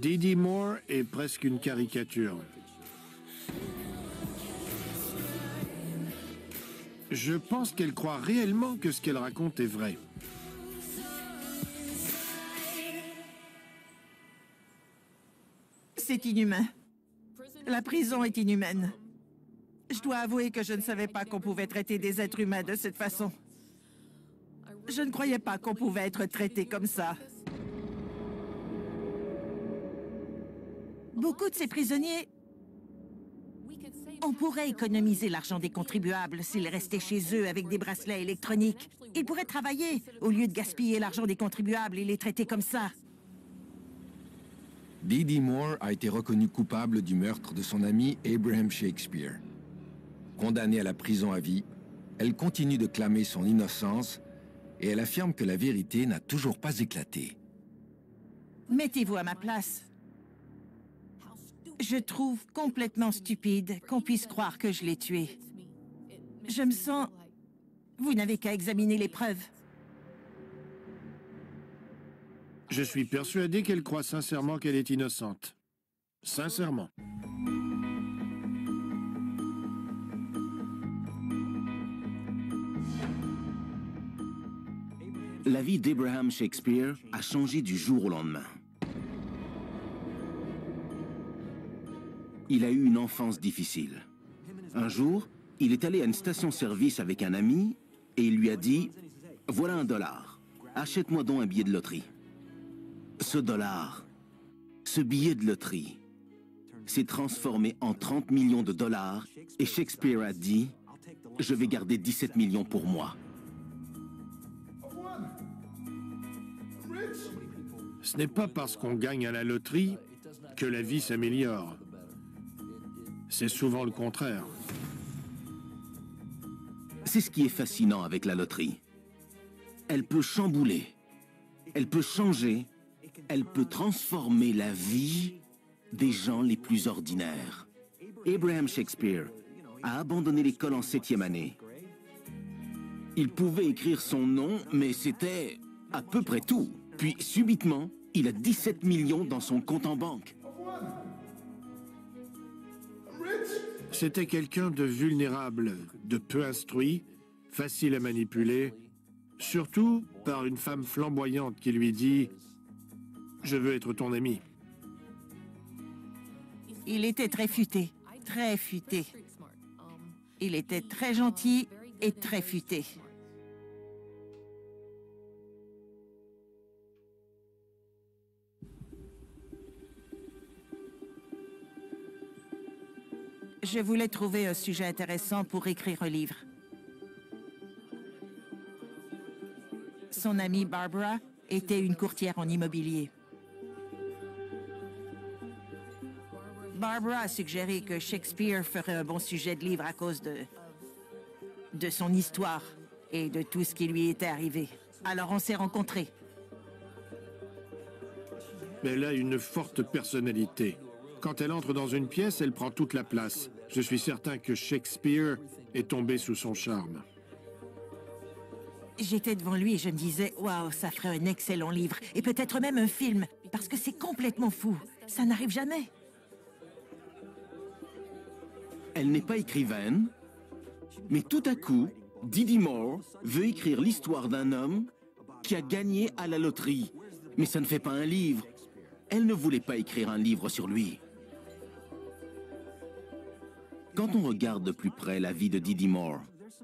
Didi Moore est presque une caricature. Je pense qu'elle croit réellement que ce qu'elle raconte est vrai. C'est inhumain. La prison est inhumaine. Je dois avouer que je ne savais pas qu'on pouvait traiter des êtres humains de cette façon. Je ne croyais pas qu'on pouvait être traité comme ça. Beaucoup de ces prisonniers... On pourrait économiser l'argent des contribuables s'ils restaient chez eux avec des bracelets électroniques. Ils pourraient travailler au lieu de gaspiller l'argent des contribuables et les traiter comme ça. Didi Moore a été reconnue coupable du meurtre de son ami Abraham Shakespeare. Condamnée à la prison à vie, elle continue de clamer son innocence et elle affirme que la vérité n'a toujours pas éclaté. Mettez-vous à ma place. Je trouve complètement stupide qu'on puisse croire que je l'ai tué. Je me sens... Vous n'avez qu'à examiner les preuves. Je suis persuadé qu'elle croit sincèrement qu'elle est innocente. Sincèrement. La vie d'Abraham Shakespeare a changé du jour au lendemain. Il a eu une enfance difficile. Un jour, il est allé à une station-service avec un ami et il lui a dit « Voilà $1, achète-moi donc un billet de loterie. » Ce dollar, ce billet de loterie, s'est transformé en 30 millions de dollars et Shakespeare a dit « Je vais garder 17 millions pour moi. » Ce n'est pas parce qu'on gagne à la loterie que la vie s'améliore. C'est souvent le contraire. C'est ce qui est fascinant avec la loterie. Elle peut chambouler, elle peut changer, elle peut transformer la vie des gens les plus ordinaires. Abraham Shakespeare a abandonné l'école en 7e année. Il pouvait écrire son nom, mais c'était à peu près tout. Puis, subitement, il a 17 millions dans son compte en banque. C'était quelqu'un de vulnérable, de peu instruit, facile à manipuler, surtout par une femme flamboyante qui lui dit « Je veux être ton ami ». Il était très futé, très futé. Il était très gentil et très futé. Je voulais trouver un sujet intéressant pour écrire un livre. Son amie Barbara était une courtière en immobilier. Barbara a suggéré que Shakespeare ferait un bon sujet de livre à cause de son histoire et de tout ce qui lui était arrivé. Alors on s'est rencontrés. Elle a une forte personnalité. Quand elle entre dans une pièce, elle prend toute la place. Je suis certain que Shakespeare est tombé sous son charme. J'étais devant lui et je me disais, waouh, ça ferait un excellent livre. Et peut-être même un film, parce que c'est complètement fou. Ça n'arrive jamais. Elle n'est pas écrivaine, mais tout à coup, Didi Moore veut écrire l'histoire d'un homme qui a gagné à la loterie. Mais ça ne fait pas un livre. Elle ne voulait pas écrire un livre sur lui. Quand on regarde de plus près la vie de Didi Moore,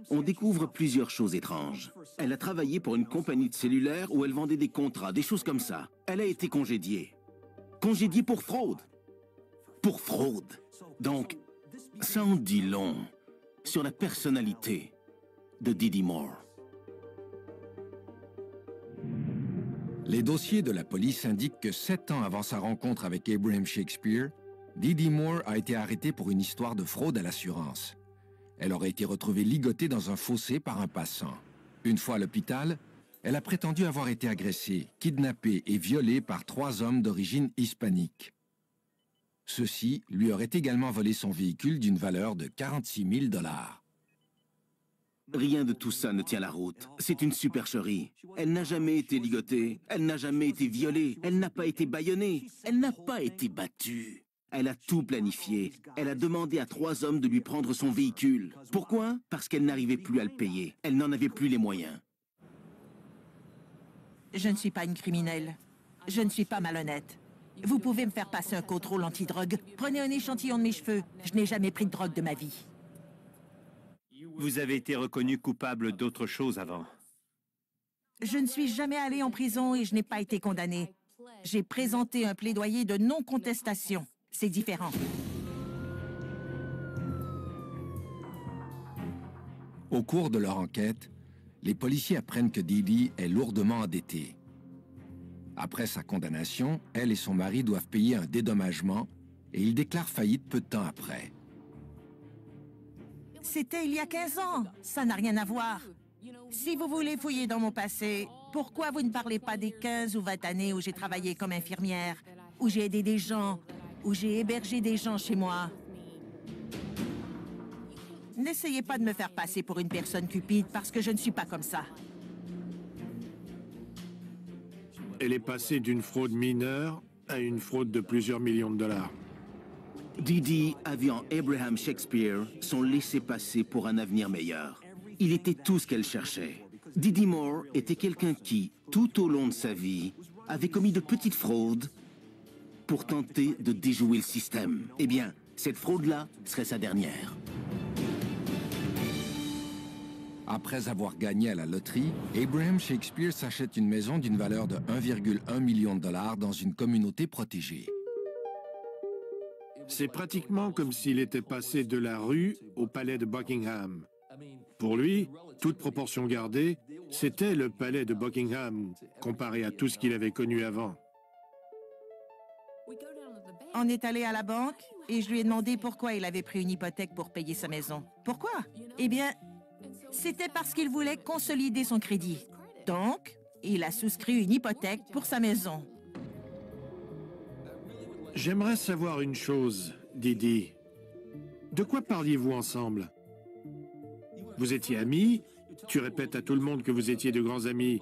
on découvre plusieurs choses étranges. Elle a travaillé pour une compagnie de cellulaire où elle vendait des contrats, des choses comme ça. Elle a été congédiée. Congédiée pour fraude. Pour fraude. Donc, ça en dit long sur la personnalité de Didi Moore. Les dossiers de la police indiquent que 7 ans avant sa rencontre avec Abraham Shakespeare, Didi Moore a été arrêtée pour une histoire de fraude à l'assurance. Elle aurait été retrouvée ligotée dans un fossé par un passant. Une fois à l'hôpital, elle a prétendu avoir été agressée, kidnappée et violée par 3 hommes d'origine hispanique. Ceux-ci lui auraient également volé son véhicule d'une valeur de 46 000 $. Rien de tout ça ne tient la route. C'est une supercherie. Elle n'a jamais été ligotée, elle n'a jamais été violée, elle n'a pas été bâillonnée, elle n'a pas été battue. Elle a tout planifié. Elle a demandé à 3 hommes de lui prendre son véhicule. Pourquoi? Parce qu'elle n'arrivait plus à le payer. Elle n'en avait plus les moyens. Je ne suis pas une criminelle. Je ne suis pas malhonnête. Vous pouvez me faire passer un contrôle antidrogue. Prenez un échantillon de mes cheveux. Je n'ai jamais pris de drogue de ma vie. Vous avez été reconnu coupable d'autre chose avant. Je ne suis jamais allée en prison et je n'ai pas été condamnée. J'ai présenté un plaidoyer de non-contestation. C'est différent. Au cours de leur enquête, les policiers apprennent que Dee Dee est lourdement endettée. Après sa condamnation, elle et son mari doivent payer un dédommagement et ils déclarent faillite peu de temps après. C'était il y a 15 ans. Ça n'a rien à voir. Si vous voulez fouiller dans mon passé, pourquoi vous ne parlez pas des 15 ou 20 années où j'ai travaillé comme infirmière, où j'ai aidé des gens, où j'ai hébergé des gens chez moi? N'essayez pas de me faire passer pour une personne cupide parce que je ne suis pas comme ça. Elle est passée d'une fraude mineure à une fraude de plusieurs millions de dollars. Dee Dee a vu en Abraham Shakespeare son laissez-passer pour un avenir meilleur. Il était tout ce qu'elle cherchait. Dee Dee Moore était quelqu'un qui, tout au long de sa vie, avait commis de petites fraudes pour tenter de déjouer le système. Eh bien, cette fraude-là serait sa dernière. Après avoir gagné à la loterie, Abraham Shakespeare s'achète une maison d'une valeur de 1,1 million de dollars dans une communauté protégée. C'est pratiquement comme s'il était passé de la rue au palais de Buckingham. Pour lui, toute proportion gardée, c'était le palais de Buckingham, comparé à tout ce qu'il avait connu avant. On est allé à la banque et je lui ai demandé pourquoi il avait pris une hypothèque pour payer sa maison. Pourquoi? Eh bien, c'était parce qu'il voulait consolider son crédit. Donc, il a souscrit une hypothèque pour sa maison. J'aimerais savoir une chose, Dee Dee. De quoi parliez-vous ensemble? Vous étiez amis? Tu répètes à tout le monde que vous étiez de grands amis.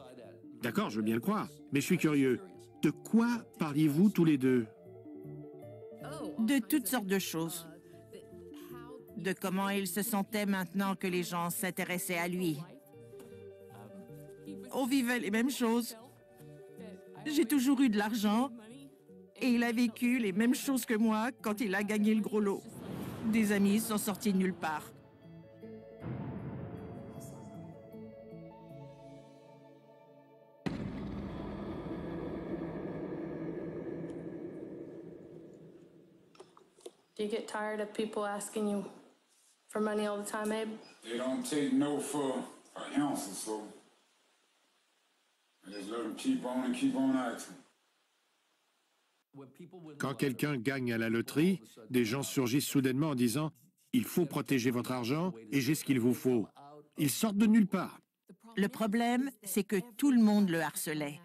D'accord, je veux bien le croire, mais je suis curieux. De quoi parliez-vous tous les deux? De toutes sortes de choses. De comment il se sentait maintenant que les gens s'intéressaient à lui. On vivait les mêmes choses. J'ai toujours eu de l'argent et il a vécu les mêmes choses que moi quand il a gagné le gros lot. Des amis sont sortis de nulle part. Do you get tired of people asking you for money all the time, Abe? They don't take no for an ounce or so. I just let them keep on acting. Quand quelqu'un gagne à la loterie, des gens surgissent soudainement en disant « Il faut protéger votre argent et j'ai ce qu'il vous faut ». Ils sortent de nulle part. Le problème, c'est que tout le monde le harcelait.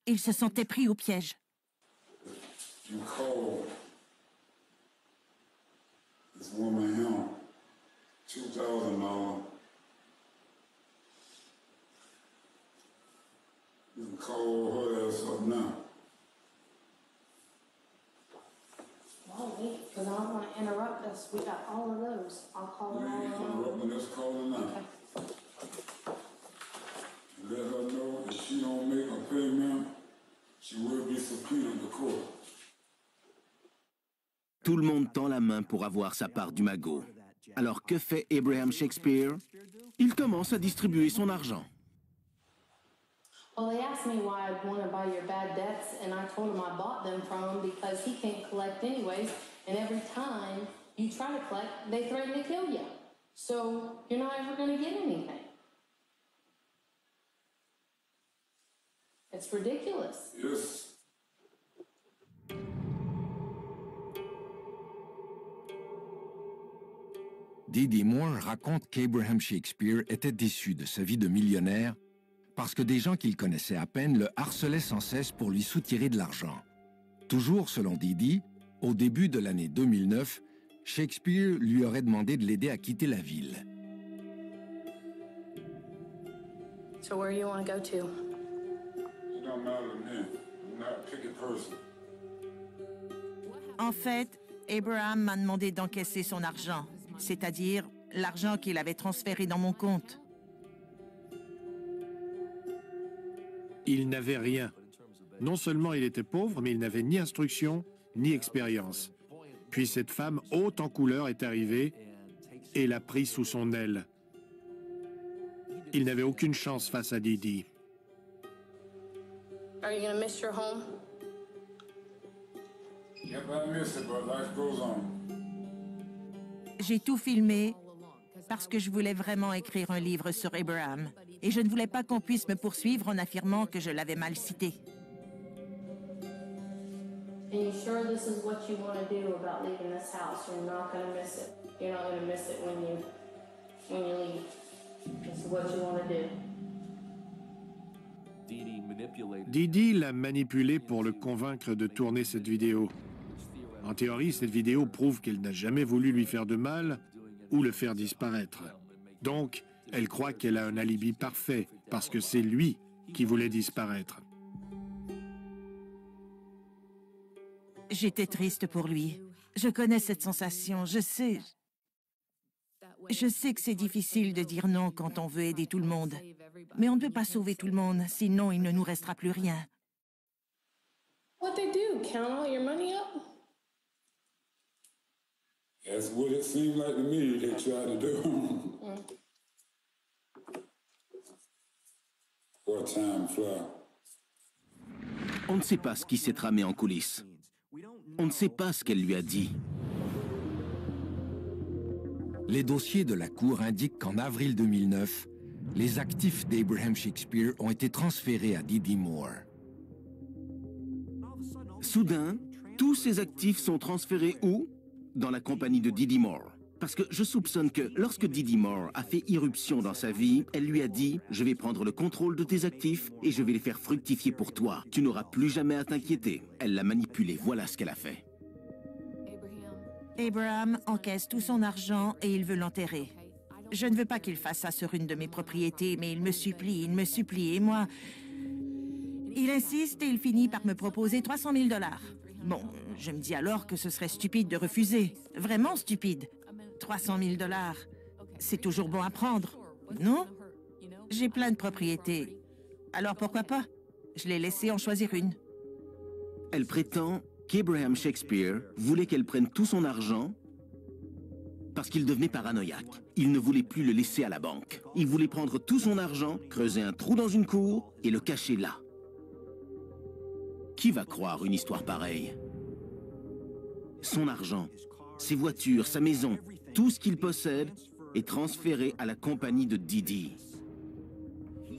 Il se sentait pris au piège. You call this woman him $2,000. You can call her ass up now. Well, wait, because I don't want to interrupt us. We got all of those. I'll call them You ain't all. interrupting, let's call her now. Let her know if she don't make a payment, she will be subpoenaed to court. Tout le monde tend la main pour avoir sa part du magot. Alors que fait Abraham Shakespeare? Il commence à distribuer son argent. Well, they asked me why I'd want to buy your bad debts, and I told them I bought them from him because he can't collect anyways, and every time you try to collect, they threaten to kill you. So you're not ever going to get anything. It's ridiculous. Yes. Dee Dee Moore raconte qu'Abraham Shakespeare était déçu de sa vie de millionnaire parce que des gens qu'il connaissait à peine le harcelaient sans cesse pour lui soutirer de l'argent. Toujours selon Dee Dee, au début de l'année 2009, Shakespeare lui aurait demandé de l'aider à quitter la ville. So where you want to go to? It don't matter to me. I'm not a picky person. En fait, Abraham m'a demandé d'encaisser son argent, c'est-à-dire l'argent qu'il avait transféré dans mon compte. Il n'avait rien. Non seulement il était pauvre, mais il n'avait ni instruction, ni expérience. Puis cette femme haute en couleur est arrivée et l'a pris sous son aile. Il n'avait aucune chance face à Didi. Are you going to miss your home? Yep, I miss it, but life goes on. J'ai tout filmé parce que je voulais vraiment écrire un livre sur Abraham. Et je ne voulais pas qu'on puisse me poursuivre en affirmant que je l'avais mal cité. And you sure this is what you want to do about leaving this house? You're not going to miss it. You're not going to miss it when you leave. This is what you want to do. Didi l'a manipulé pour le convaincre de tourner cette vidéo. En théorie, cette vidéo prouve qu'elle n'a jamais voulu lui faire de mal ou le faire disparaître. Donc, elle croit qu'elle a un alibi parfait parce que c'est lui qui voulait disparaître. J'étais triste pour lui. Je connais cette sensation, je sais. Je sais que c'est difficile de dire non quand on veut aider tout le monde. Mais on ne peut pas sauver tout le monde, sinon il ne nous restera plus rien. What they do? Count all your money up? That's what it seemed like to me they tried to do. What time fly? On ne sait pas ce qui s'est tramé en coulisses. On ne sait pas ce qu'elle lui a dit. Les dossiers de la Cour indiquent qu'en avril 2009, les actifs d'Abraham Shakespeare ont été transférés à Didi Moore. Soudain, tous ses actifs sont transférés où? Dans la compagnie de Didi Moore. Parce que je soupçonne que lorsque Didi Moore a fait irruption dans sa vie, elle lui a dit « Je vais prendre le contrôle de tes actifs et je vais les faire fructifier pour toi. Tu n'auras plus jamais à t'inquiéter. » Elle l'a manipulé, voilà ce qu'elle a fait. Abraham encaisse tout son argent et il veut l'enterrer. Je ne veux pas qu'il fasse ça sur une de mes propriétés, mais il me supplie, et moi... Il insiste et il finit par me proposer 300 000 $. Bon, je me dis alors que ce serait stupide de refuser. Vraiment stupide. 300 000 $, c'est toujours bon à prendre, non? J'ai plein de propriétés. Alors pourquoi pas? Je l'ai laissé en choisir une. Elle prétend qu'Abraham Shakespeare voulait qu'elle prenne tout son argent parce qu'il devenait paranoïaque. Il ne voulait plus le laisser à la banque. Il voulait prendre tout son argent, creuser un trou dans une cour et le cacher là. Qui va croire une histoire pareille? Son argent, ses voitures, sa maison, tout ce qu'il possède est transféré à la compagnie de Didi.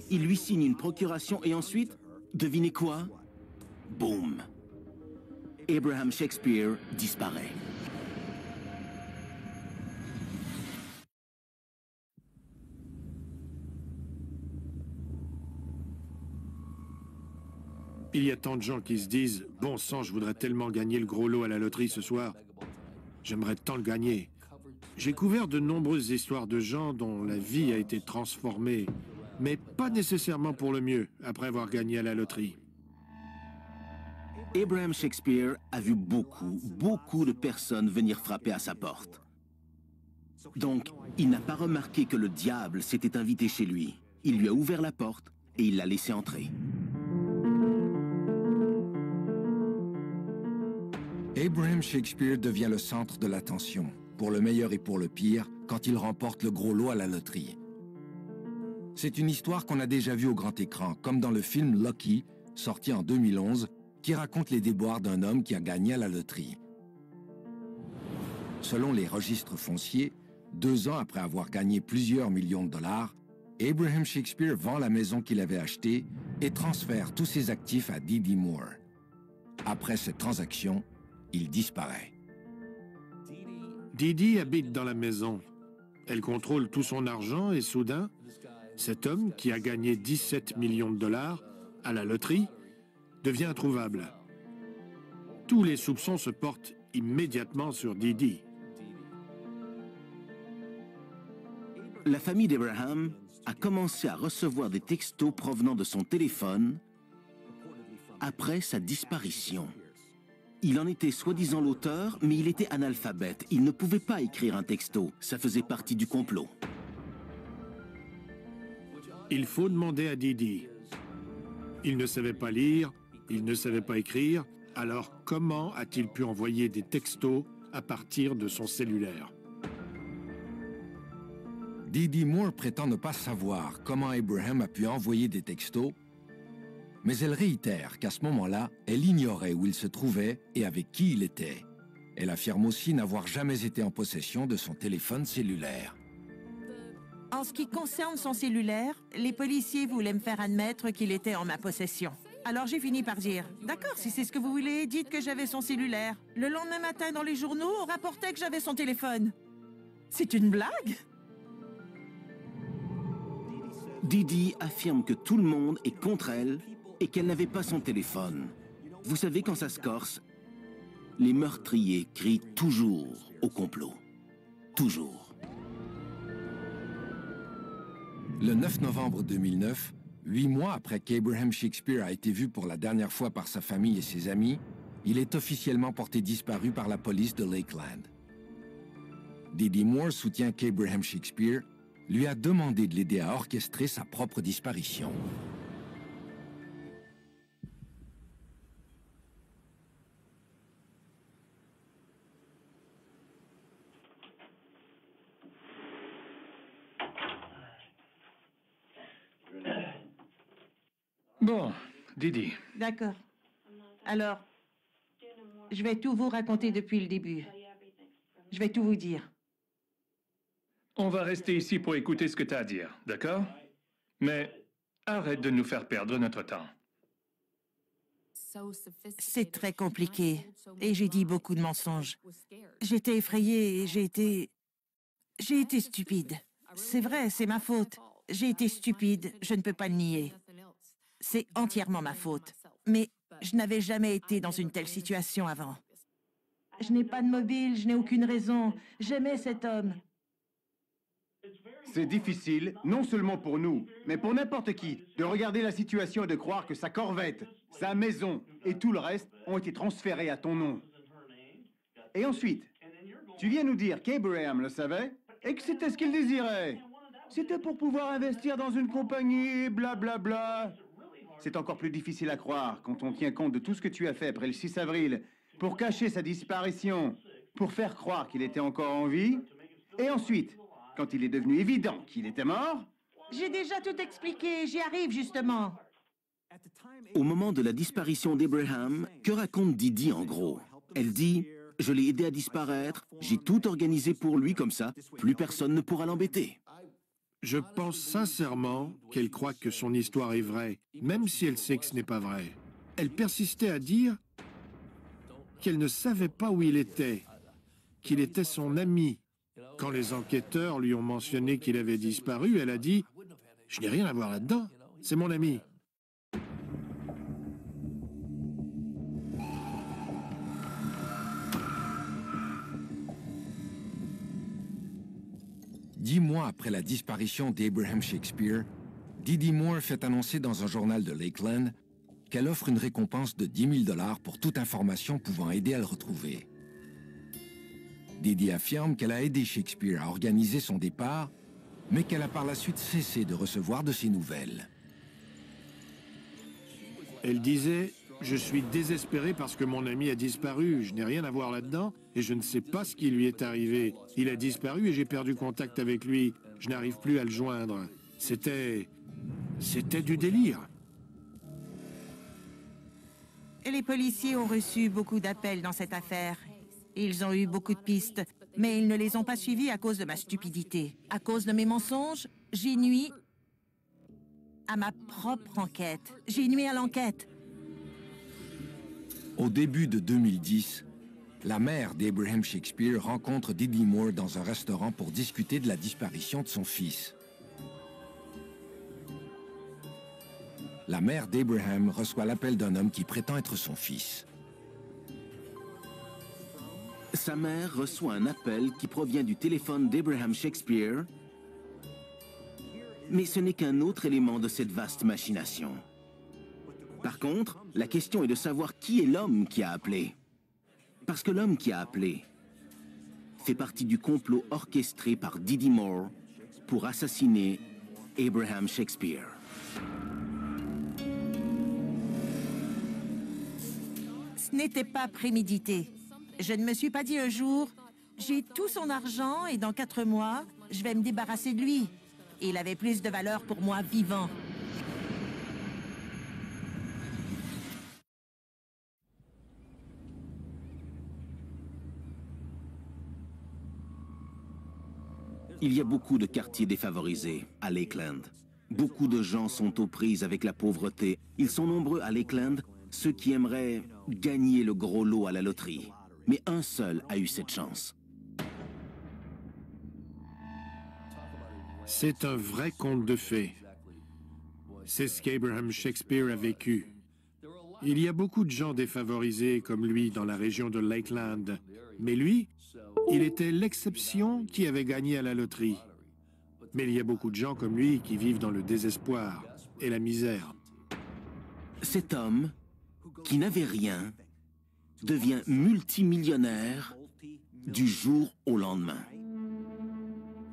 Il lui signe une procuration et ensuite, devinez quoi? Boum! Abraham Shakespeare disparaît. Il y a tant de gens qui se disent « Bon sang, je voudrais tellement gagner le gros lot à la loterie ce soir. J'aimerais tant le gagner. » J'ai couvert de nombreuses histoires de gens dont la vie a été transformée, mais pas nécessairement pour le mieux, après avoir gagné à la loterie. Abraham Shakespeare a vu beaucoup de personnes venir frapper à sa porte. Donc, il n'a pas remarqué que le diable s'était invité chez lui. Il lui a ouvert la porte et il l'a laissé entrer. Abraham Shakespeare devient le centre de l'attention, pour le meilleur et pour le pire, quand il remporte le gros lot à la loterie. C'est une histoire qu'on a déjà vue au grand écran, comme dans le film Lucky, sorti en 2011, qui raconte les déboires d'un homme qui a gagné à la loterie. Selon les registres fonciers, 2 ans après avoir gagné plusieurs millions de dollars, Abraham Shakespeare vend la maison qu'il avait achetée et transfère tous ses actifs à Didi Moore. Après cette transaction, il disparaît. Didi habite dans la maison. Elle contrôle tout son argent et soudain, cet homme qui a gagné 17 millions de dollars à la loterie devient introuvable. Tous les soupçons se portent immédiatement sur Didi. La famille d'Abraham a commencé à recevoir des textos provenant de son téléphone après sa disparition. Il en était soi-disant l'auteur, mais il était analphabète. Il ne pouvait pas écrire un texto. Ça faisait partie du complot. Il faut demander à Didi. Il ne savait pas lire, il ne savait pas écrire, alors comment a-t-il pu envoyer des textos à partir de son cellulaire? Didi Moore prétend ne pas savoir comment Abraham a pu envoyer des textos, mais elle réitère qu'à ce moment-là, elle ignorait où il se trouvait et avec qui il était. Elle affirme aussi n'avoir jamais été en possession de son téléphone cellulaire. En ce qui concerne son cellulaire, les policiers voulaient me faire admettre qu'il était en ma possession. Alors j'ai fini par dire, d'accord, si c'est ce que vous voulez, dites que j'avais son cellulaire. Le lendemain matin, dans les journaux, on rapportait que j'avais son téléphone. C'est une blague? Didi affirme que tout le monde est contre elle et qu'elle n'avait pas son téléphone. Vous savez, quand ça se corse, les meurtriers crient toujours au complot. Toujours. Le 9 novembre 2009, 8 mois après qu'Abraham Shakespeare a été vu pour la dernière fois par sa famille et ses amis, il est officiellement porté disparu par la police de Lakeland. Didi Moore soutient qu'Abraham Shakespeare lui a demandé de l'aider à orchestrer sa propre disparition. Bon, Didi. D'accord. Alors, je vais tout vous raconter depuis le début. Je vais tout vous dire. On va rester ici pour écouter ce que tu as à dire, d'accord? Mais arrête de nous faire perdre notre temps. C'est très compliqué. Et j'ai dit beaucoup de mensonges. J'étais effrayée et j'ai été stupide. C'est vrai, c'est ma faute. J'ai été stupide, je ne peux pas le nier. C'est entièrement ma faute. Mais je n'avais jamais été dans une telle situation avant. Je n'ai pas de mobile, je n'ai aucune raison. J'aimais cet homme. C'est difficile, non seulement pour nous, mais pour n'importe qui, de regarder la situation et de croire que sa corvette, sa maison et tout le reste ont été transférés à ton nom. Et ensuite, tu viens nous dire qu'Abraham le savait et que c'était ce qu'il désirait. C'était pour pouvoir investir dans une compagnie, blablabla. C'est encore plus difficile à croire quand on tient compte de tout ce que tu as fait après le 6 avril pour cacher sa disparition, pour faire croire qu'il était encore en vie. Et ensuite, quand il est devenu évident qu'il était mort... J'ai déjà tout expliqué, j'y arrive justement. Au moment de la disparition d'Abraham, que raconte Didi en gros? Elle dit « Je l'ai aidé à disparaître, j'ai tout organisé pour lui comme ça, plus personne ne pourra l'embêter. » Je pense sincèrement qu'elle croit que son histoire est vraie, même si elle sait que ce n'est pas vrai. Elle persistait à dire qu'elle ne savait pas où il était, qu'il était son ami. Quand les enquêteurs lui ont mentionné qu'il avait disparu, elle a dit « Je n'ai rien à voir là-dedans, c'est mon ami. » Dix mois après la disparition d'Abraham Shakespeare, Didi Moore fait annoncer dans un journal de Lakeland qu'elle offre une récompense de 10 000 $ pour toute information pouvant aider à le retrouver. Didi affirme qu'elle a aidé Shakespeare à organiser son départ, mais qu'elle a par la suite cessé de recevoir de ses nouvelles. Elle disait « Je suis désespérée parce que mon ami a disparu, je n'ai rien à voir là-dedans et je ne sais pas ce qui lui est arrivé. Il a disparu et j'ai perdu contact avec lui, je n'arrive plus à le joindre. C'était du délire. » Et les policiers ont reçu beaucoup d'appels dans cette affaire. Ils ont eu beaucoup de pistes, mais ils ne les ont pas suivis à cause de ma stupidité. À cause de mes mensonges, j'ai nui à ma propre enquête. J'ai nui à l'enquête. Au début de 2010, la mère d'Abraham Shakespeare rencontre Didi Moore dans un restaurant pour discuter de la disparition de son fils. La mère d'Abraham reçoit l'appel d'un homme qui prétend être son fils. Sa mère reçoit un appel qui provient du téléphone d'Abraham Shakespeare Mais ce n'est qu'un autre élément de cette vaste machination. Par contre, la question est de savoir qui est l'homme qui a appelé. Parce que l'homme qui a appelé fait partie du complot orchestré par Didi Moore pour assassiner Abraham Shakespeare. Ce n'était pas prémédité. Je ne me suis pas dit un jour, j'ai tout son argent et dans 4 mois, je vais me débarrasser de lui. Il avait plus de valeur pour moi vivant. Il y a beaucoup de quartiers défavorisés à Lakeland. Beaucoup de gens sont aux prises avec la pauvreté. Ils sont nombreux à Lakeland, ceux qui aimeraient gagner le gros lot à la loterie. Mais un seul a eu cette chance. C'est un vrai conte de fées. C'est ce qu'Abraham Shakespeare a vécu. Il y a beaucoup de gens défavorisés comme lui dans la région de Lakeland. Mais lui, il était l'exception qui avait gagné à la loterie. Mais il y a beaucoup de gens comme lui qui vivent dans le désespoir et la misère. Cet homme, qui n'avait rien, devient multimillionnaire du jour au lendemain.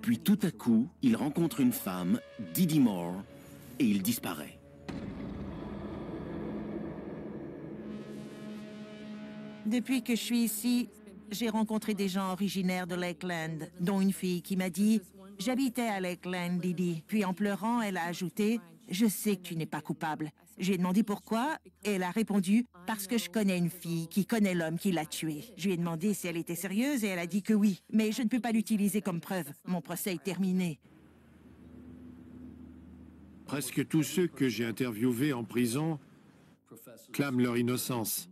Puis tout à coup, il rencontre une femme, Didi Moore, et il disparaît. Depuis que je suis ici, j'ai rencontré des gens originaires de Lakeland, dont une fille qui m'a dit « J'habitais à Lakeland, Didi ». Puis en pleurant, elle a ajouté « Je sais que tu n'es pas coupable ». Je lui ai demandé pourquoi, et elle a répondu « Parce que je connais une fille qui connaît l'homme qui l'a tuée ». Je lui ai demandé si elle était sérieuse et elle a dit que oui, mais je ne peux pas l'utiliser comme preuve. Mon procès est terminé. Presque tous ceux que j'ai interviewés en prison clament leur innocence.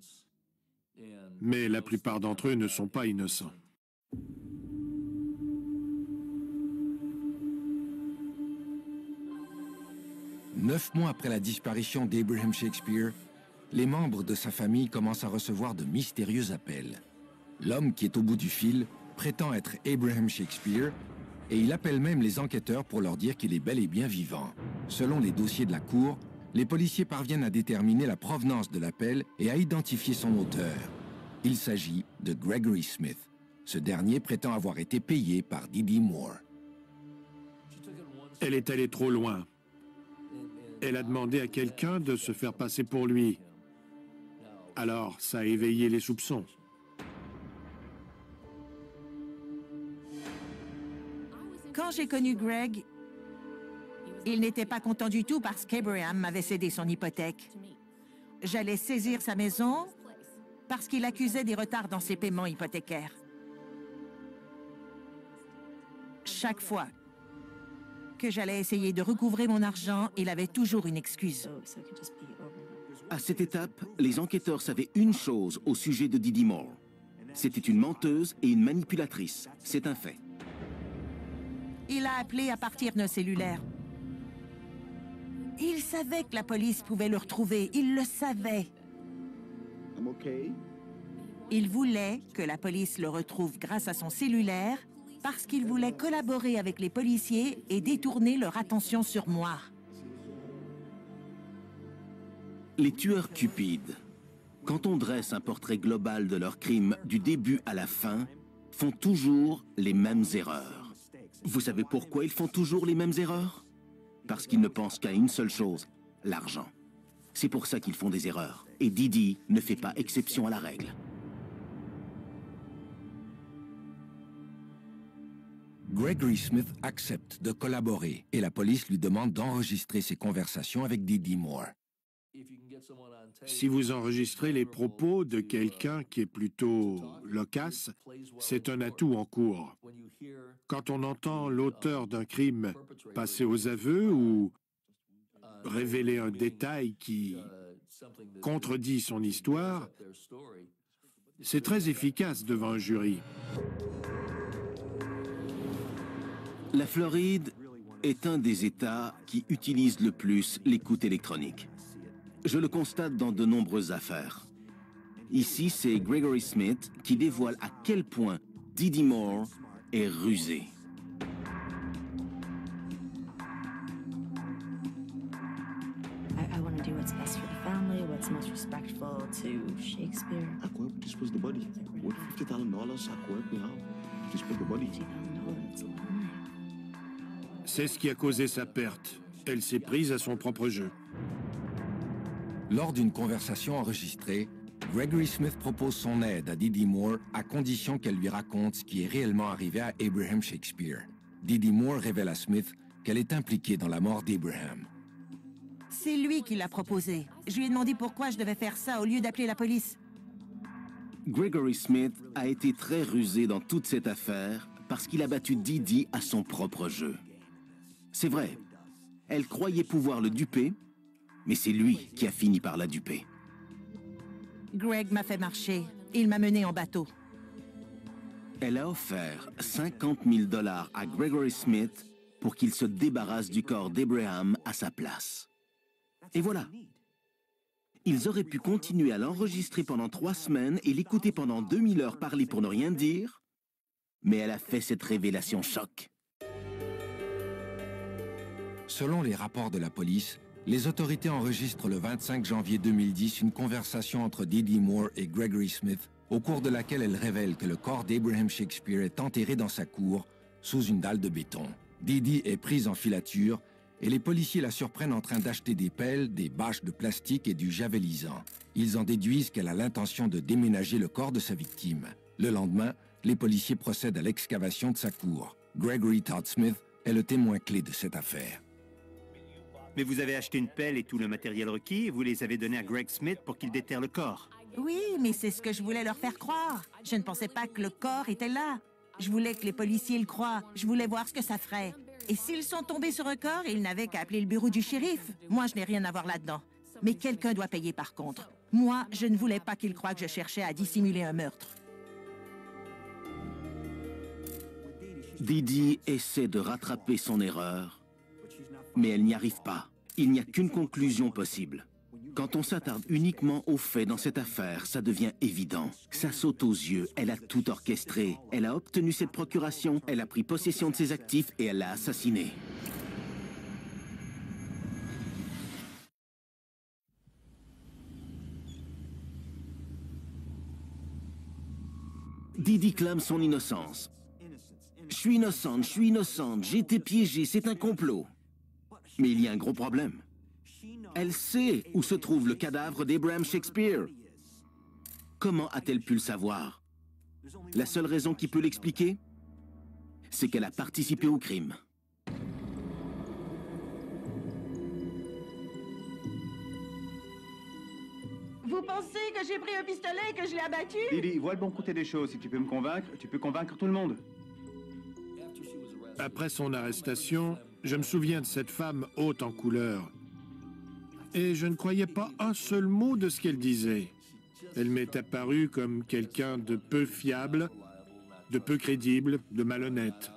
Mais la plupart d'entre eux ne sont pas innocents. Neuf mois après la disparition d'Abraham Shakespeare, les membres de sa famille commencent à recevoir de mystérieux appels. L'homme qui est au bout du fil prétend être Abraham Shakespeare et il appelle même les enquêteurs pour leur dire qu'il est bel et bien vivant. Selon les dossiers de la cour, les policiers parviennent à déterminer la provenance de l'appel et à identifier son auteur. Il s'agit de Gregory Smith. Ce dernier prétend avoir été payé par Didi Moore. Elle est allée trop loin. Elle a demandé à quelqu'un de se faire passer pour lui. Alors, ça a éveillé les soupçons. Quand j'ai connu Greg, il n'était pas content du tout parce qu'Abraham m'avait cédé son hypothèque. J'allais saisir sa maison parce qu'il accusait des retards dans ses paiements hypothécaires. Chaque fois que j'allais essayer de recouvrer mon argent, il avait toujours une excuse. À cette étape, les enquêteurs savaient une chose au sujet de Didi Moore. C'était une menteuse et une manipulatrice. C'est un fait. Il a appelé à partir d'un cellulaire. Il savait que la police pouvait le retrouver. Il le savait. Il voulait que la police le retrouve grâce à son cellulaire parce qu'il voulait collaborer avec les policiers et détourner leur attention sur moi. Les tueurs cupides, quand on dresse un portrait global de leurs crimes du début à la fin, font toujours les mêmes erreurs. Vous savez pourquoi ils font toujours les mêmes erreurs? Parce qu'ils ne pensent qu'à une seule chose, l'argent. C'est pour ça qu'ils font des erreurs. Et Didi ne fait pas exception à la règle. Gregory Smith accepte de collaborer et la police lui demande d'enregistrer ses conversations avec Didi Moore. Si vous enregistrez les propos de quelqu'un qui est plutôt loquace, c'est un atout en cours. Quand on entend l'auteur d'un crime passer aux aveux ou révéler un détail qui contredit son histoire, c'est très efficace devant un jury. La Floride est un des États qui utilisent le plus l'écoute électronique. Je le constate dans de nombreuses affaires. Ici, c'est Gregory Smith qui dévoile à quel point Didi Moore est rusé. was the body. With $50,000 à quoi, puis just put the body. C'est ce qui a causé sa perte. Elle s'est prise à son propre jeu. Lors d'une conversation enregistrée, Gregory Smith propose son aide à Dee Dee Moore à condition qu'elle lui raconte ce qui est réellement arrivé à Abraham Shakespeare. Dee Dee Moore révèle à Smith qu'elle est impliquée dans la mort d'Abraham. C'est lui qui l'a proposé. Je lui ai demandé pourquoi je devais faire ça au lieu d'appeler la police. Gregory Smith a été très rusé dans toute cette affaire parce qu'il a battu Dee Dee à son propre jeu. C'est vrai, elle croyait pouvoir le duper, mais c'est lui qui a fini par la duper. Greg m'a fait marcher. Il m'a mené en bateau. Elle a offert $50 000 à Gregory Smith pour qu'il se débarrasse du corps d'Abraham à sa place. Et voilà. Ils auraient pu continuer à l'enregistrer pendant 3 semaines et l'écouter pendant 2000 heures parler pour ne rien dire, mais elle a fait cette révélation choc. Selon les rapports de la police, les autorités enregistrent le 25 janvier 2010 une conversation entre Dee Dee Moore et Gregory Smith, au cours de laquelle elle révèle que le corps d'Abraham Shakespeare est enterré dans sa cour, sous une dalle de béton. Dee Dee est prise en filature et les policiers la surprennent en train d'acheter des pelles, des bâches de plastique et du javelisant. Ils en déduisent qu'elle a l'intention de déménager le corps de sa victime. Le lendemain, les policiers procèdent à l'excavation de sa cour. Gregory Todd Smith est le témoin clé de cette affaire. Mais vous avez acheté une pelle et tout le matériel requis et vous les avez donnés à Greg Smith pour qu'il déterre le corps. Oui, mais c'est ce que je voulais leur faire croire. Je ne pensais pas que le corps était là. Je voulais que les policiers le croient. Je voulais voir ce que ça ferait. Et s'ils sont tombés sur un corps, ils n'avaient qu'à appeler le bureau du shérif. Moi, je n'ai rien à voir là-dedans. Mais quelqu'un doit payer par contre. Moi, je ne voulais pas qu'ils croient que je cherchais à dissimuler un meurtre. Dee Dee essaie de rattraper son erreur, mais elle n'y arrive pas. Il n'y a qu'une conclusion possible. Quand on s'attarde uniquement aux faits dans cette affaire, ça devient évident. Ça saute aux yeux, elle a tout orchestré. Elle a obtenu cette procuration, elle a pris possession de ses actifs et elle l'a assassiné. Dee Dee clame son innocence. Je suis innocente, j'ai été piégée, c'est un complot. Mais il y a un gros problème. Elle sait où se trouve le cadavre d'Abraham Shakespeare. Comment a-t-elle pu le savoir? La seule raison qui peut l'expliquer, c'est qu'elle a participé au crime. Vous pensez que j'ai pris un pistolet et que je l'ai abattu? Didi, vois le bon côté des choses. Si tu peux me convaincre, tu peux convaincre tout le monde. Après son arrestation, je me souviens de cette femme haute en couleur. Et je ne croyais pas un seul mot de ce qu'elle disait. Elle m'est apparue comme quelqu'un de peu fiable, de peu crédible, de malhonnête.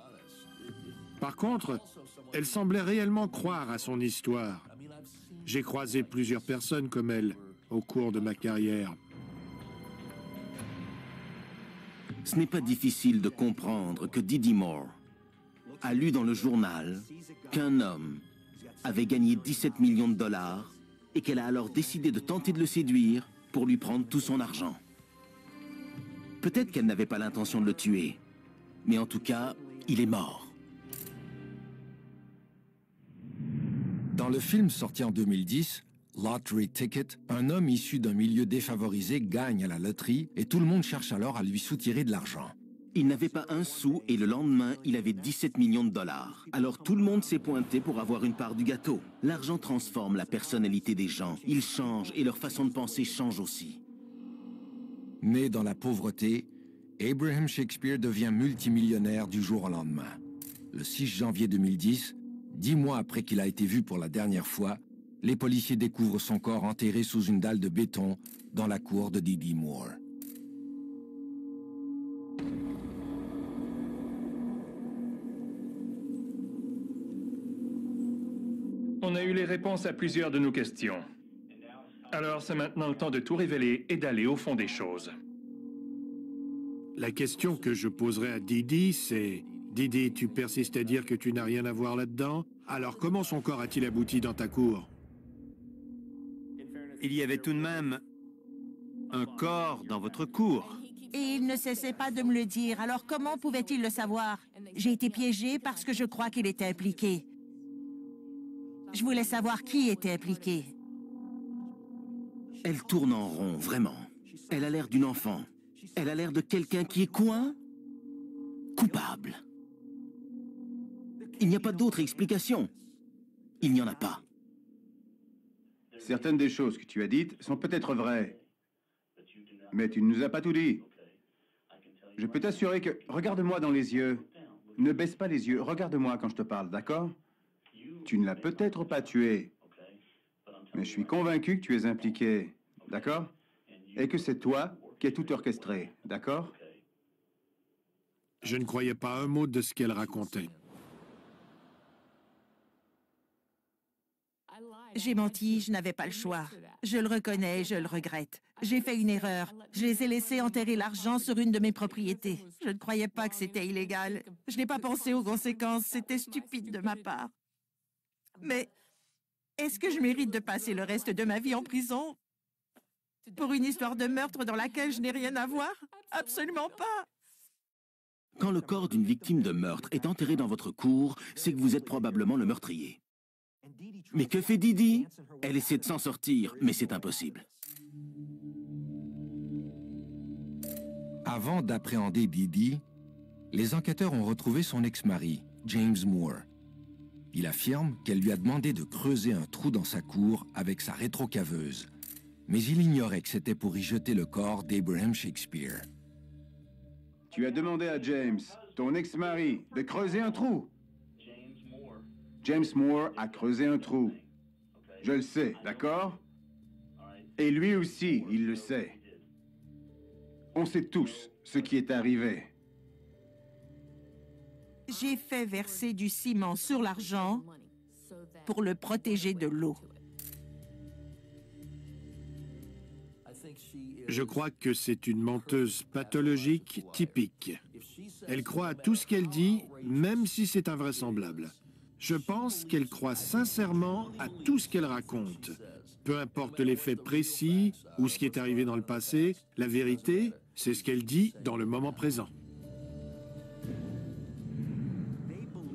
Par contre, elle semblait réellement croire à son histoire. J'ai croisé plusieurs personnes comme elle au cours de ma carrière. Ce n'est pas difficile de comprendre que Dee Dee Moore a lu dans le journal qu'un homme avait gagné 17 millions de dollars et qu'elle a alors décidé de tenter de le séduire pour lui prendre tout son argent. Peut-être qu'elle n'avait pas l'intention de le tuer, mais en tout cas, il est mort. Dans le film sorti en 2010, Lottery Ticket, un homme issu d'un milieu défavorisé gagne à la loterie et tout le monde cherche alors à lui soutirer de l'argent. Il n'avait pas un sou et le lendemain, il avait 17 millions de dollars. Alors tout le monde s'est pointé pour avoir une part du gâteau. L'argent transforme la personnalité des gens. Ils changent et leur façon de penser change aussi. Né dans la pauvreté, Abraham Shakespeare devient multimillionnaire du jour au lendemain. Le 6 janvier 2010, 10 mois après qu'il a été vu pour la dernière fois, les policiers découvrent son corps enterré sous une dalle de béton dans la cour de Dee Dee Moore. On a eu les réponses à plusieurs de nos questions. Alors, c'est maintenant le temps de tout révéler et d'aller au fond des choses. La question que je poserai à Dee Dee, c'est... Dee Dee, tu persistes à dire que tu n'as rien à voir là-dedans? Alors comment son corps a-t-il abouti dans ta cour? Il y avait tout de même un corps dans votre cour. Et il ne cessait pas de me le dire. Alors comment pouvait-il le savoir? J'ai été piégée parce que je crois qu'il était impliqué. Je voulais savoir qui était impliqué. Elle tourne en rond, vraiment. Elle a l'air d'une enfant. Elle a l'air de quelqu'un qui est coupable. Il n'y a pas d'autre explication. Il n'y en a pas. Certaines des choses que tu as dites sont peut-être vraies. Mais tu ne nous as pas tout dit. Je peux t'assurer que... Regarde-moi dans les yeux. Ne baisse pas les yeux. Regarde-moi quand je te parle, d'accord? Tu ne l'as peut-être pas tué. Mais je suis convaincu que tu es impliqué. D'accord? Et que c'est toi qui es tout orchestré. D'accord? Je ne croyais pas un mot de ce qu'elle racontait. J'ai menti, je n'avais pas le choix. Je le reconnais, je le regrette. J'ai fait une erreur. Je les ai laissés enterrer l'argent sur une de mes propriétés. Je ne croyais pas que c'était illégal. Je n'ai pas pensé aux conséquences. C'était stupide de ma part. Mais est-ce que je mérite de passer le reste de ma vie en prison pour une histoire de meurtre dans laquelle je n'ai rien à voir? Absolument pas. Quand le corps d'une victime de meurtre est enterré dans votre cour, c'est que vous êtes probablement le meurtrier. Mais que fait Didi? Elle essaie de s'en sortir, mais c'est impossible. Avant d'appréhender Didi, les enquêteurs ont retrouvé son ex-mari, James Moore. Il affirme qu'elle lui a demandé de creuser un trou dans sa cour avec sa rétrocaveuse. Mais il ignorait que c'était pour y jeter le corps d'Abraham Shakespeare. Tu as demandé à James, ton ex-mari, de creuser un trou. James Moore a creusé un trou. Je le sais, d'accord? Et lui aussi, il le sait. On sait tous ce qui est arrivé. J'ai fait verser du ciment sur l'argent pour le protéger de l'eau. Je crois que c'est une menteuse pathologique typique. Elle croit à tout ce qu'elle dit, même si c'est invraisemblable. Je pense qu'elle croit sincèrement à tout ce qu'elle raconte. Peu importe les faits précis ou ce qui est arrivé dans le passé, la vérité, c'est ce qu'elle dit dans le moment présent.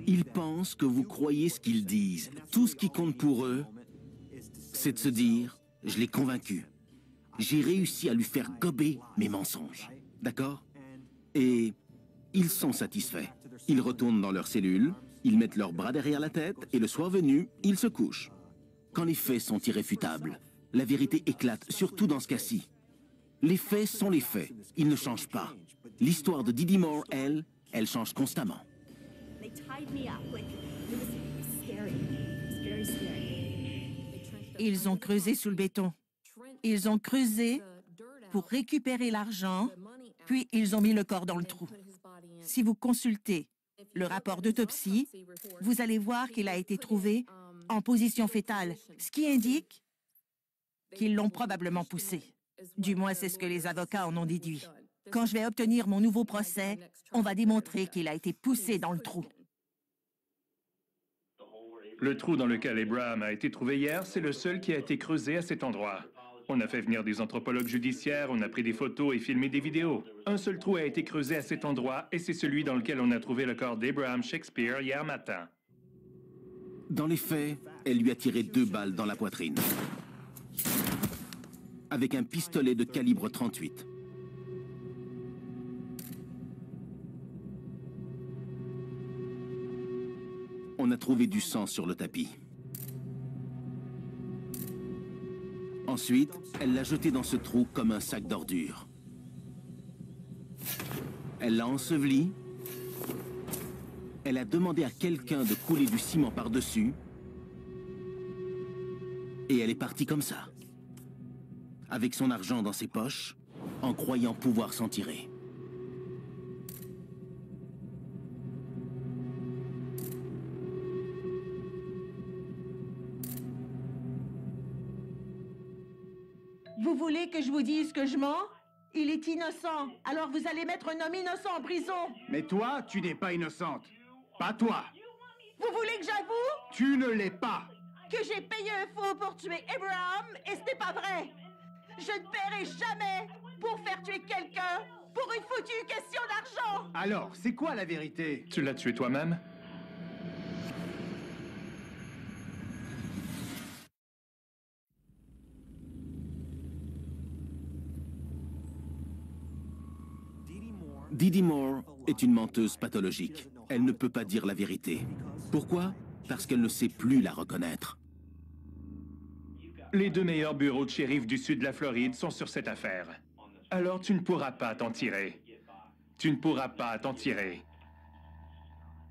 Ils pensent que vous croyez ce qu'ils disent. Tout ce qui compte pour eux, c'est de se dire « je l'ai convaincu ». J'ai réussi à lui faire gober mes mensonges. D'accord? Et ils sont satisfaits. Ils retournent dans leur cellule, ils mettent leurs bras derrière la tête et le soir venu, ils se couchent. Quand les faits sont irréfutables, la vérité éclate, surtout dans ce cas-ci. Les faits sont les faits, ils ne changent pas. L'histoire de Didi Moore, elle change constamment. Ils ont creusé sous le béton. Ils ont creusé pour récupérer l'argent, puis ils ont mis le corps dans le trou. Si vous consultez le rapport d'autopsie, vous allez voir qu'il a été trouvé en position fétale, ce qui indique qu'ils l'ont probablement poussé. Du moins, c'est ce que les avocats en ont déduit. Quand je vais obtenir mon nouveau procès, on va démontrer qu'il a été poussé dans le trou. Le trou dans lequel Abraham a été trouvé hier, c'est le seul qui a été creusé à cet endroit. On a fait venir des anthropologues judiciaires, on a pris des photos et filmé des vidéos. Un seul trou a été creusé à cet endroit et c'est celui dans lequel on a trouvé le corps d'Abraham Shakespeare hier matin. Dans les faits, elle lui a tiré 2 balles dans la poitrine. Avec un pistolet de calibre 38. On a trouvé du sang sur le tapis. Ensuite, elle l'a jeté dans ce trou comme un sac d'ordures. Elle l'a enseveli. Elle a demandé à quelqu'un de couler du ciment par-dessus. Et elle est partie comme ça. Avec son argent dans ses poches, en croyant pouvoir s'en tirer. Vous voulez que je vous dise que je mens? Il est innocent. Alors vous allez mettre un homme innocent en prison. Mais toi, tu n'es pas innocente. Pas toi. Vous voulez que j'avoue? Tu ne l'es pas. Que j'ai payé un faux pour tuer Abraham et ce n'est pas vrai. Je ne paierai jamais pour faire tuer quelqu'un pour une foutue question d'argent. Alors, c'est quoi la vérité? Tu l'as tué toi-même? Didi Moore est une menteuse pathologique. Elle ne peut pas dire la vérité. Pourquoi? Parce qu'elle ne sait plus la reconnaître. Les 2 meilleurs bureaux de shérif du sud de la Floride sont sur cette affaire. Alors tu ne pourras pas t'en tirer. Tu ne pourras pas t'en tirer.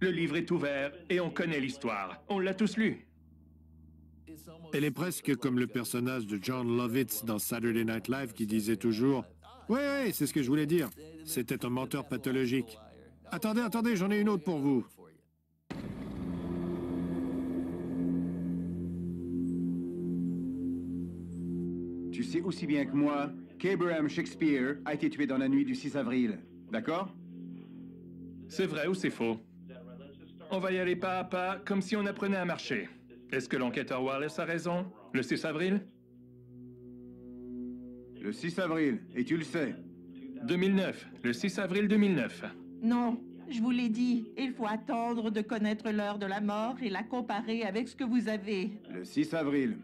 Le livre est ouvert et on connaît l'histoire. On l'a tous lu. Elle est presque comme le personnage de John Lovitz dans Saturday Night Live qui disait toujours « Oui, oui, c'est ce que je voulais dire. C'était un menteur pathologique. Attendez, attendez, j'en ai une autre pour vous. » Tu sais aussi bien que moi qu'Abraham Shakespeare a été tué dans la nuit du 6 avril. D'accord? C'est vrai ou c'est faux? On va y aller pas à pas, comme si on apprenait à marcher. Est-ce que l'enquêteur Wallace a raison? Le 6 avril? Le 6 avril, et tu le sais. 2009. Le 6 avril 2009. Non, je vous l'ai dit, il faut attendre de connaître l'heure de la mort et la comparer avec ce que vous avez. Le 6 avril.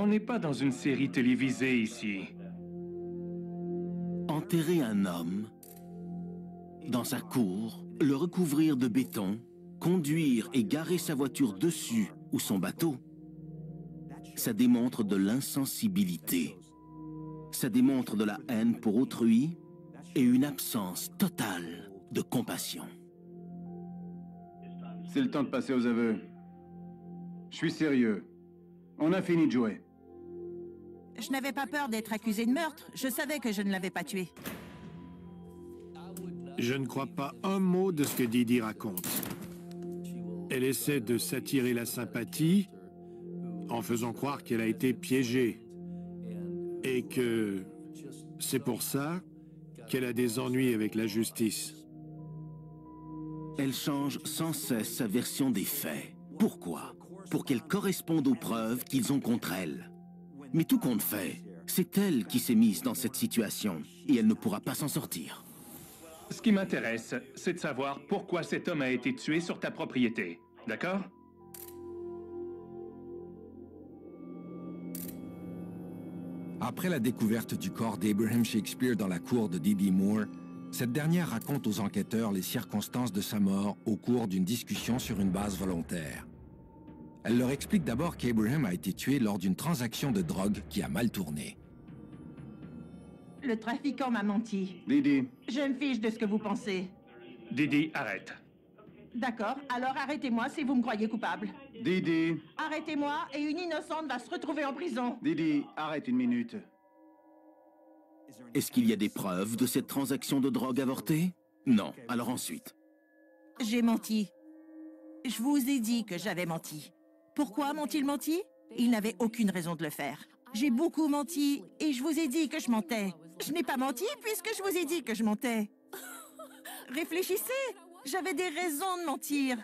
On n'est pas dans une série télévisée ici. Enterrer un homme dans sa cour, le recouvrir de béton, conduire et garer sa voiture dessus ou son bateau, ça démontre de l'insensibilité. Ça démontre de la haine pour autrui et une absence totale de compassion. C'est le temps de passer aux aveux. Je suis sérieux. On a fini de jouer. Je n'avais pas peur d'être accusé de meurtre. Je savais que je ne l'avais pas tué. Je ne crois pas un mot de ce que Didi raconte. Elle essaie de s'attirer la sympathie en faisant croire qu'elle a été piégée et que c'est pour ça qu'elle a des ennuis avec la justice. Elle change sans cesse sa version des faits. Pourquoi? Pour qu'elle corresponde aux preuves qu'ils ont contre elle. Mais tout compte fait, c'est elle qui s'est mise dans cette situation et elle ne pourra pas s'en sortir. Ce qui m'intéresse, c'est de savoir pourquoi cet homme a été tué sur ta propriété. D'accord? Après la découverte du corps d'Abraham Shakespeare dans la cour de Didi Moore, cette dernière raconte aux enquêteurs les circonstances de sa mort au cours d'une discussion sur une base volontaire. Elle leur explique d'abord qu'Abraham a été tué lors d'une transaction de drogue qui a mal tourné. Le trafiquant m'a menti. Didi. Je me fiche de ce que vous pensez. Didi, arrête. D'accord, alors arrêtez-moi si vous me croyez coupable. Didi. Arrêtez-moi et une innocente va se retrouver en prison. Didi, arrête une minute. Est-ce qu'il y a des preuves de cette transaction de drogue avortée? Non. Alors ensuite? J'ai menti. Je vous ai dit que j'avais menti. Pourquoi m'ont-ils menti? Ils n'avaient aucune raison de le faire. J'ai beaucoup menti et je vous ai dit que je mentais. Je n'ai pas menti puisque je vous ai dit que je mentais. Réfléchissez, j'avais des raisons de mentir.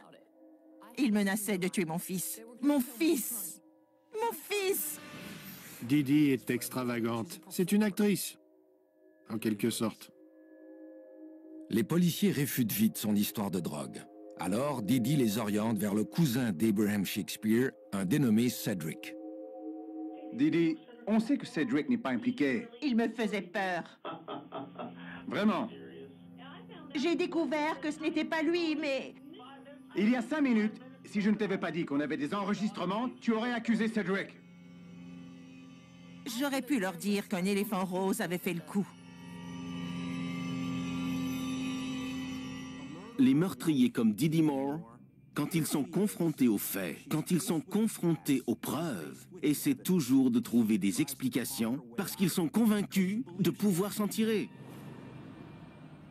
Ils menaçaient de tuer mon fils. Mon fils! Mon fils! Didi est extravagante. C'est une actrice, en quelque sorte. Les policiers réfutent vite son histoire de drogue. Alors, Didi les oriente vers le cousin d'Abraham Shakespeare, un dénommé Cedric. Didi, on sait que Cedric n'est pas impliqué. Il me faisait peur. Vraiment? J'ai découvert que ce n'était pas lui, mais... Il y a 5 minutes, si je ne t'avais pas dit qu'on avait des enregistrements, tu aurais accusé Cedric. J'aurais pu leur dire qu'un éléphant rose avait fait le coup. Les meurtriers comme Didi Moore, quand ils sont confrontés aux faits, quand ils sont confrontés aux preuves, essaient toujours de trouver des explications parce qu'ils sont convaincus de pouvoir s'en tirer.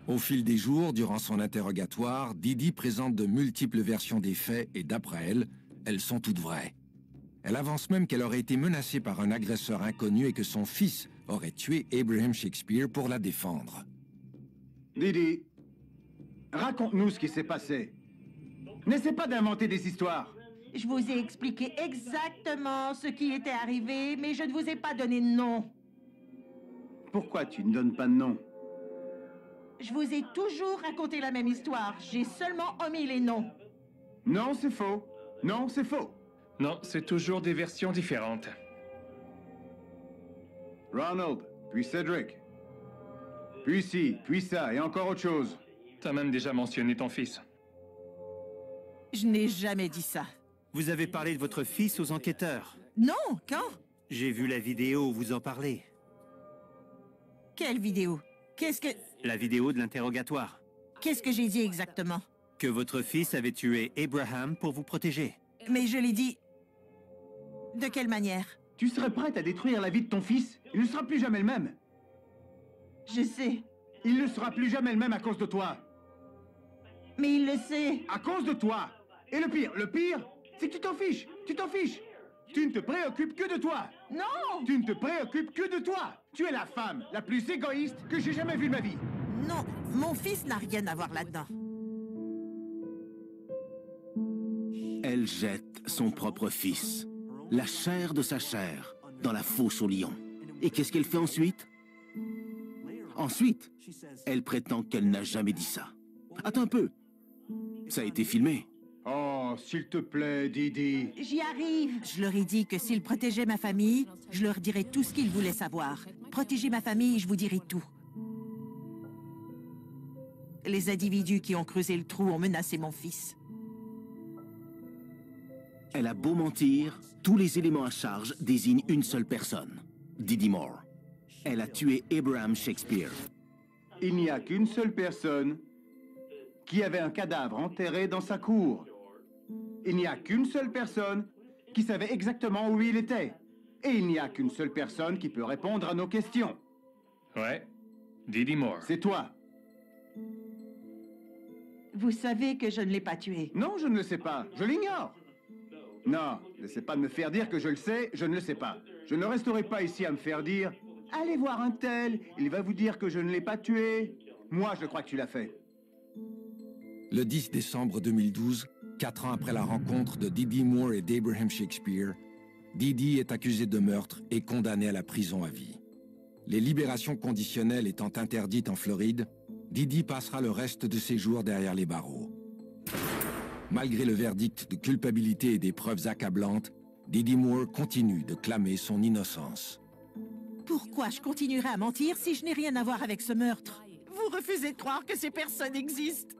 Au fil des jours, durant son interrogatoire, Didi présente de multiples versions des faits et d'après elle, elles sont toutes vraies. Elle avance même qu'elle aurait été menacée par un agresseur inconnu et que son fils aurait tué Abraham Shakespeare pour la défendre. Didi, raconte-nous ce qui s'est passé. N'essaie pas d'inventer des histoires. Je vous ai expliqué exactement ce qui était arrivé, mais je ne vous ai pas donné de nom. Pourquoi tu ne donnes pas de nom? Je vous ai toujours raconté la même histoire. J'ai seulement omis les noms. Non, c'est faux. Non, c'est faux. Non, c'est toujours des versions différentes. Ronald, puis Cedric. Puis ci, puis ça, et encore autre chose. T'as même déjà mentionné ton fils. Je n'ai jamais dit ça. Vous avez parlé de votre fils aux enquêteurs. Non, quand? J'ai vu la vidéo où vous en parlez. Quelle vidéo? Qu'est-ce que... La vidéo de l'interrogatoire. Qu'est-ce que j'ai dit exactement? Que votre fils avait tué Abraham pour vous protéger. Mais je l'ai dit... De quelle manière? Tu serais prête à détruire la vie de ton fils? Il ne sera plus jamais le même. Je sais. Il ne sera plus jamais le même à cause de toi. Mais il le sait. À cause de toi. Et le pire, c'est que tu t'en fiches. Tu t'en fiches. Tu ne te préoccupes que de toi. Non! Tu ne te préoccupes que de toi. Tu es la femme la plus égoïste que j'ai jamais vue de ma vie. Non, mon fils n'a rien à voir là-dedans. Elle jette son propre fils, la chair de sa chair, dans la fosse au lion. Et qu'est-ce qu'elle fait ensuite? Ensuite, elle prétend qu'elle n'a jamais dit ça. Attends un peu. Ça a été filmé. Oh, s'il te plaît, Didi. J'y arrive. Je leur ai dit que s'ils protégeaient ma famille, je leur dirais tout ce qu'ils voulaient savoir. Protégez ma famille, je vous dirai tout. Les individus qui ont creusé le trou ont menacé mon fils. Elle a beau mentir, tous les éléments à charge désignent une seule personne, Didi Moore. Elle a tué Abraham Shakespeare. Il n'y a qu'une seule personne qui avait un cadavre enterré dans sa cour. Il n'y a qu'une seule personne qui savait exactement où il était. Et il n'y a qu'une seule personne qui peut répondre à nos questions. Ouais, Didi Moore. C'est toi. Vous savez que je ne l'ai pas tué. Non, je ne le sais pas. Je l'ignore. Non, n'essaie pas de me faire dire que je le sais, je ne le sais pas. Je ne resterai pas ici à me faire dire « Allez voir un tel, il va vous dire que je ne l'ai pas tué. » Moi, je crois que tu l'as fait. Le 10 décembre 2012, 4 ans après la rencontre de Didi Moore et d'Abraham Shakespeare, Didi est accusé de meurtre et condamné à la prison à vie. Les libérations conditionnelles étant interdites en Floride, Didi passera le reste de ses jours derrière les barreaux. Malgré le verdict de culpabilité et des preuves accablantes, Didi Moore continue de clamer son innocence. Pourquoi je continuerai à mentir si je n'ai rien à voir avec ce meurtre? Vous refusez de croire que ces personnes existent?